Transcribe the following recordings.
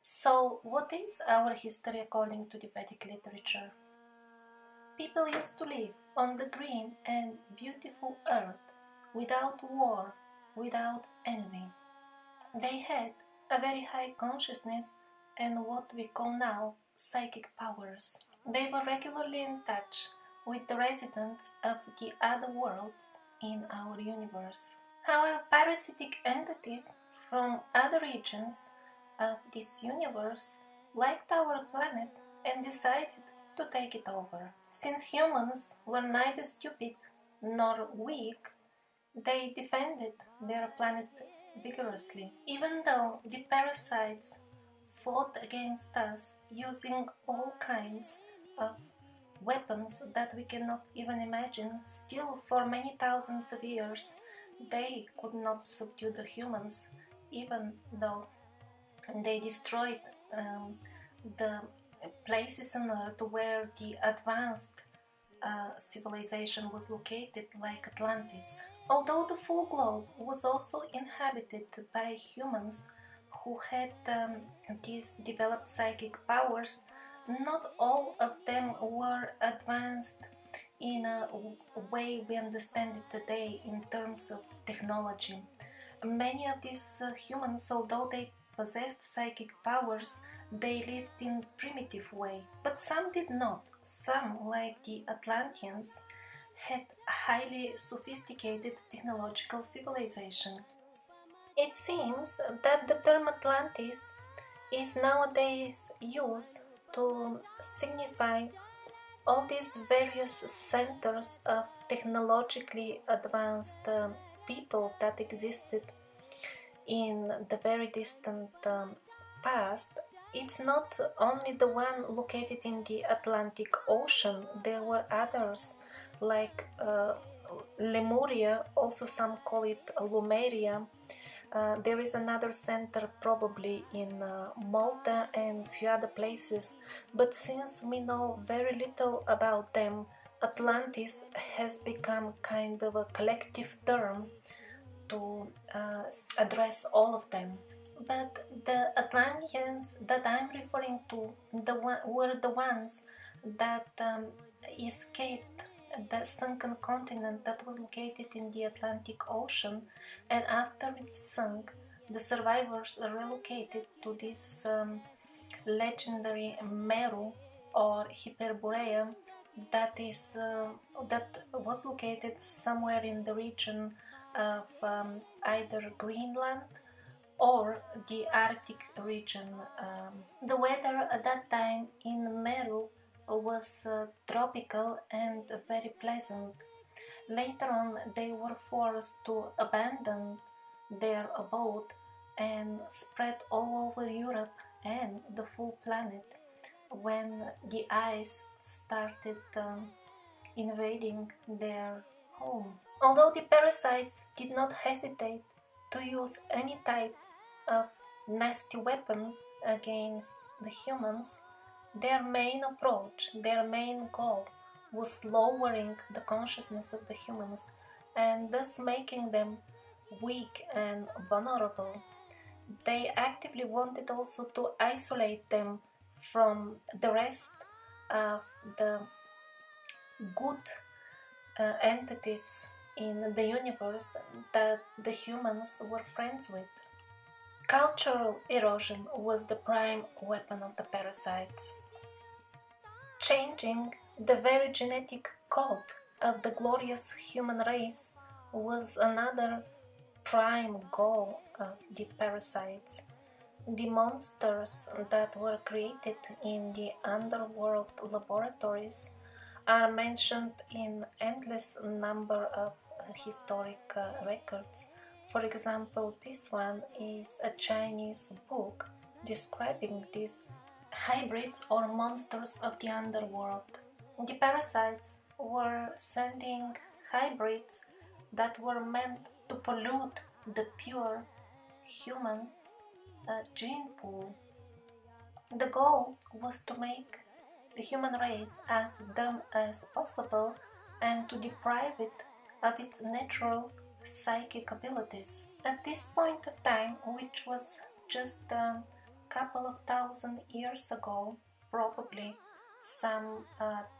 So, what is our history according to the Vedic literature? People used to live on the green and beautiful earth without war, without enemy. They had a very high consciousness and what we call now psychic powers. They were regularly in touch with the residents of the other worlds in our universe. However, parasitic entities from other regions of this universe liked our planet and decided to take it over. Since humans were neither stupid nor weak, they defended their planet vigorously, even though the parasites fought against us using all kinds of weapons that we cannot even imagine. Still, for many thousands of years, they could not subdue the humans, even though they destroyed the places on Earth where the advanced civilization was located, like Atlantis. Although the full globe was also inhabited by humans who had these developed psychic powers, not all of them were advanced in a way we understand it today in terms of technology. Many of these humans, although they possessed psychic powers, they lived in primitive way, but some did not. Some, like the Atlanteans, had highly sophisticated technological civilization. It seems that the term Atlantis is nowadays used to signify all these various centers of technologically advanced people that existed in the very distant past. It's not only the one located in the Atlantic Ocean, there were others like Lemuria, also some call it Lumeria. There is another center probably in Malta and few other places, but since we know very little about them, Atlantis has become kind of a collective term to address all of them. But the Atlanteans that I'm referring to were the ones that escaped the sunken continent that was located in the Atlantic Ocean, and after it sunk, the survivors relocated to this legendary Meru or Hyperborea that was located somewhere in the region of either Greenland or the Arctic region. The weather at that time in Meru was tropical and very pleasant. Later on, they were forced to abandon their abode and spread all over Europe and the full planet when the ice started invading their home. Although the parasites did not hesitate to use any type of nasty weapon against the humans, their main approach, their main goal was lowering the consciousness of the humans and thus making them weak and vulnerable. They actively wanted also to isolate them from the rest of the good entities in the universe that the humans were friends with. Cultural erosion was the prime weapon of the parasites. Changing the very genetic code of the glorious human race was another prime goal of the parasites. The monsters that were created in the underworld laboratories are mentioned in endless number of historic records. For example, this one is a Chinese book describing these hybrids or monsters of the underworld. The parasites were sending hybrids that were meant to pollute the pure human gene pool. The goal was to make the human race as dumb as possible and to deprive it of its natural psychic abilities. At this point of time, which was just a couple of thousand years ago, probably some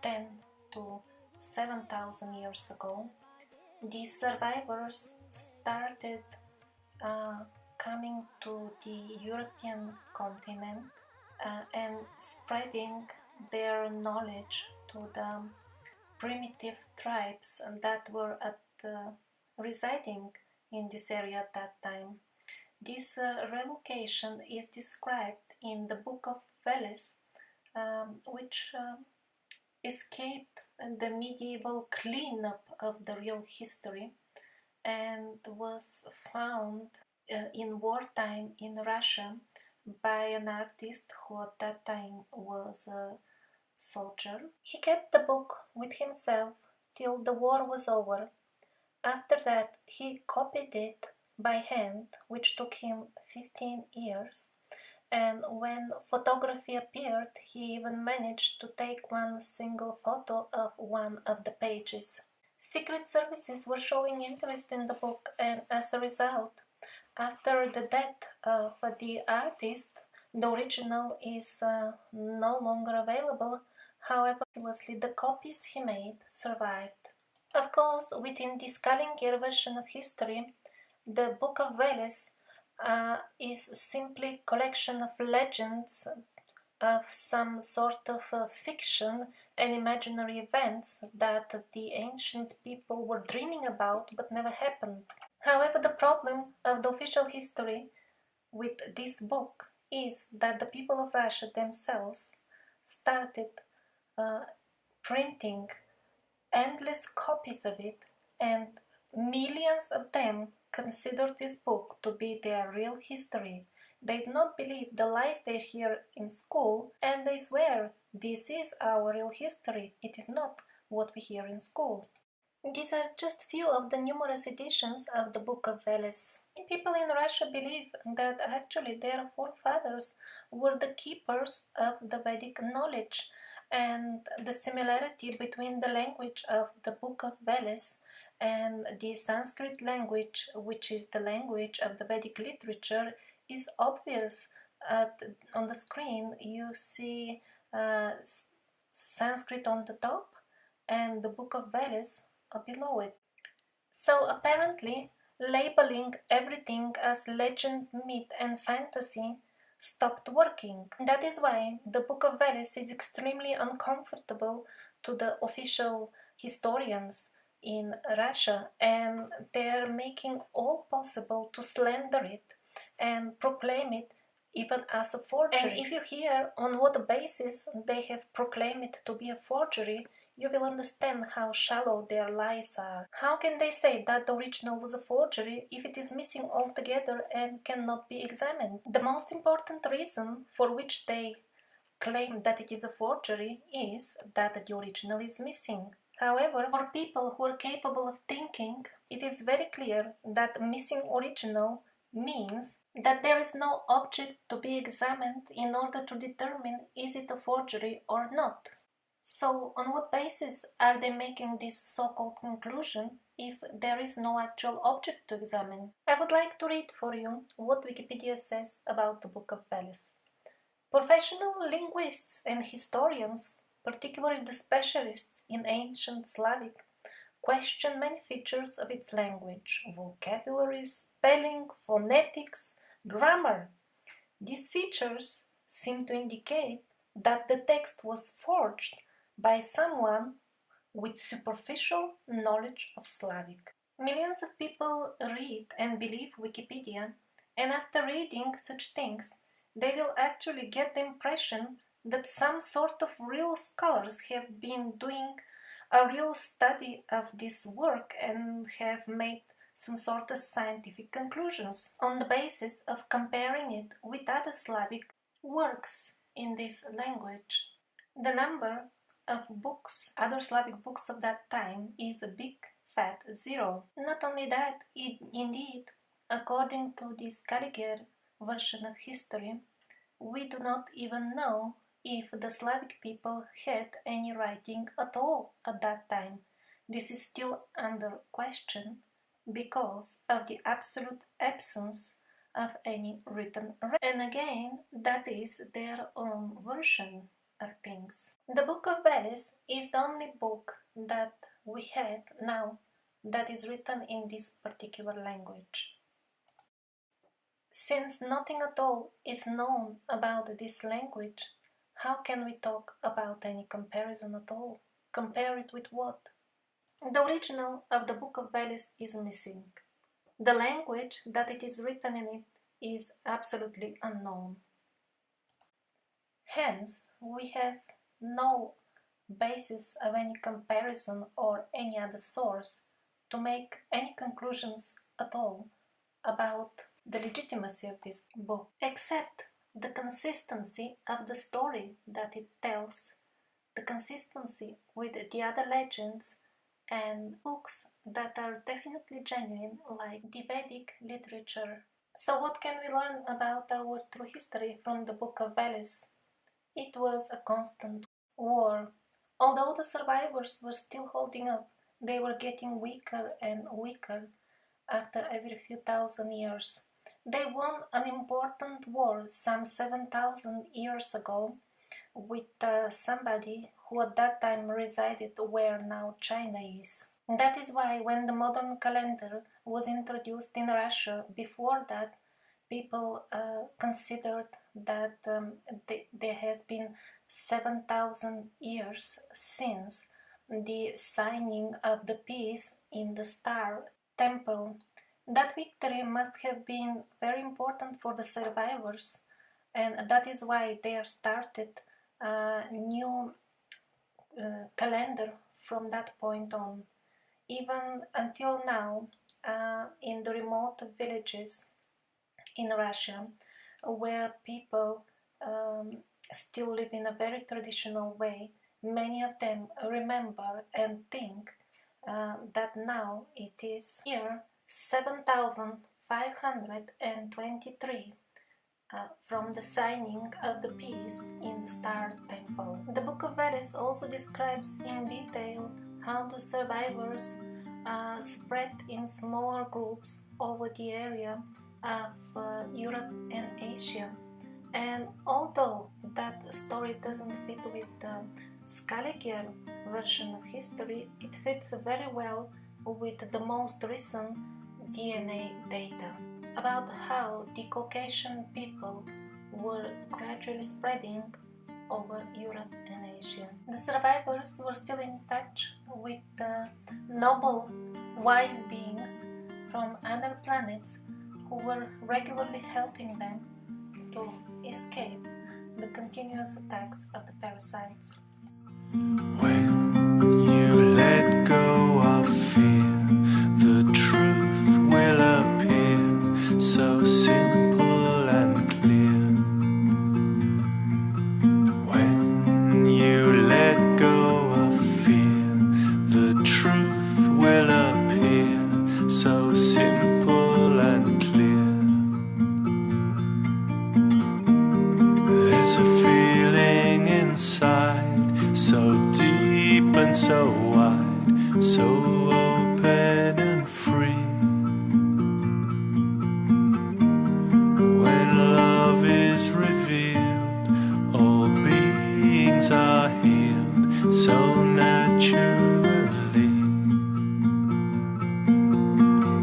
10 to 7,000 years ago, the survivors started coming to the European continent and spreading their knowledge to the primitive tribes that were residing in this area at that time. This relocation is described in the book of Veles, which escaped the medieval cleanup of the real history and was found in wartime in Russia by an artist who at that time was a soldier. He kept the book with himself till the war was over. After that, he copied it by hand, which took him 15 years. And when photography appeared, he even managed to take one single photo of one of the pages. Secret services were showing interest in the book, and as a result, after the death of the artist, the original is no longer available. However, the copies he made survived. Of course, within this Kalingier version of history, the Book of Veles is simply a collection of legends of some sort of fiction and imaginary events that the ancient people were dreaming about but never happened. However, the problem of the official history with this book is that the people of Russia themselves started printing endless copies of it, and millions of them considered this book to be their real history. They do not believe the lies they hear in school, and they swear this is our real history, it is not what we hear in school. These are just few of the numerous editions of the Book of Veles. People in Russia believe that actually their forefathers were the keepers of the Vedic knowledge, and the similarity between the language of the Book of Veles and the Sanskrit language, which is the language of the Vedic literature, is obvious. On the screen you see Sanskrit on the top and the Book of Veles below it. So apparently labeling everything as legend, myth and fantasy stopped working. That is why the Book of Veles is extremely uncomfortable to the official historians in Russia, and they're making all possible to slander it and proclaim it even as a forgery. And if you hear on what basis they have proclaimed it to be a forgery, you will understand how shallow their lies are. How can they say that the original was a forgery if it is missing altogether and cannot be examined? The most important reason for which they claim that it is a forgery is that the original is missing. However, for people who are capable of thinking, it is very clear that missing original means that there is no object to be examined in order to determine is it a forgery or not. So, on what basis are they making this so-called conclusion if there is no actual object to examine? I would like to read for you what Wikipedia says about the Book of Veles. Professional linguists and historians, particularly the specialists in ancient Slavic, question many features of its language: vocabulary, spelling, phonetics, grammar. These features seem to indicate that the text was forged by someone with superficial knowledge of Slavic. Millions of people read and believe Wikipedia, and after reading such things, they will actually get the impression that some sort of real scholars have been doing a real study of this work and have made some sort of scientific conclusions on the basis of comparing it with other Slavic works in this language. The number of books, other Slavic books of that time, is a big fat zero. Not only that, indeed, according to this Kalingier version of history, we do not even know if the Slavic people had any writing at all at that time. This is still under question because of the absolute absence of any written record. And again, that is their own version of things. The Book of Veles is the only book that we have now that is written in this particular language. Since nothing at all is known about this language, how can we talk about any comparison at all? Compare it with what? The original of the Book of Veles is missing. The language that it is written in it is absolutely unknown. Hence, we have no basis of any comparison or any other source to make any conclusions at all about the legitimacy of this book, except the consistency of the story that it tells, the consistency with the other legends and books that are definitely genuine, like the Vedic literature. So what can we learn about our true history from the Book of Veles? It was a constant war. Although the survivors were still holding up, they were getting weaker and weaker after every few thousand years. They won an important war some 7,000 years ago with somebody who at that time resided where now China is. That is why when the modern calendar was introduced in Russia, before that people considered that there has been 7,000 years since the signing of the peace in the Star Temple. That victory must have been very important for the survivors, and that is why they started a new calendar from that point on. Even until now, in the remote villages in Russia, where people still live in a very traditional way, many of them remember and think that now it is year 7,523 from the signing of the peace in the Star Temple. The Book of Vedas also describes in detail how the survivors spread in smaller groups over the area of Europe and Asia. And although that story doesn't fit with the Scaliger version of history, it fits very well with the most recent DNA data about how the Caucasian people were gradually spreading over Europe and Asia. The survivors were still in touch with noble, wise beings from other planets who were regularly helping them to escape the continuous attacks of the parasites. When you let go of fear, the truth will appear, so simple and clear. When you let go of fear, the truth will appear, so simple and clear. There's a feeling inside, so deep and so wide, so open and free. When love is revealed, all beings are healed, so naturally.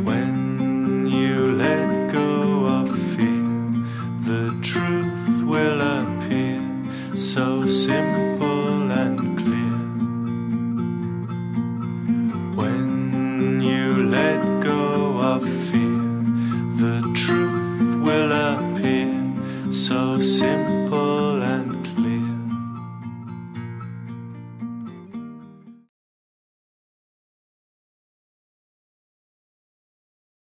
When you let go of fear, the truth will appear, so simple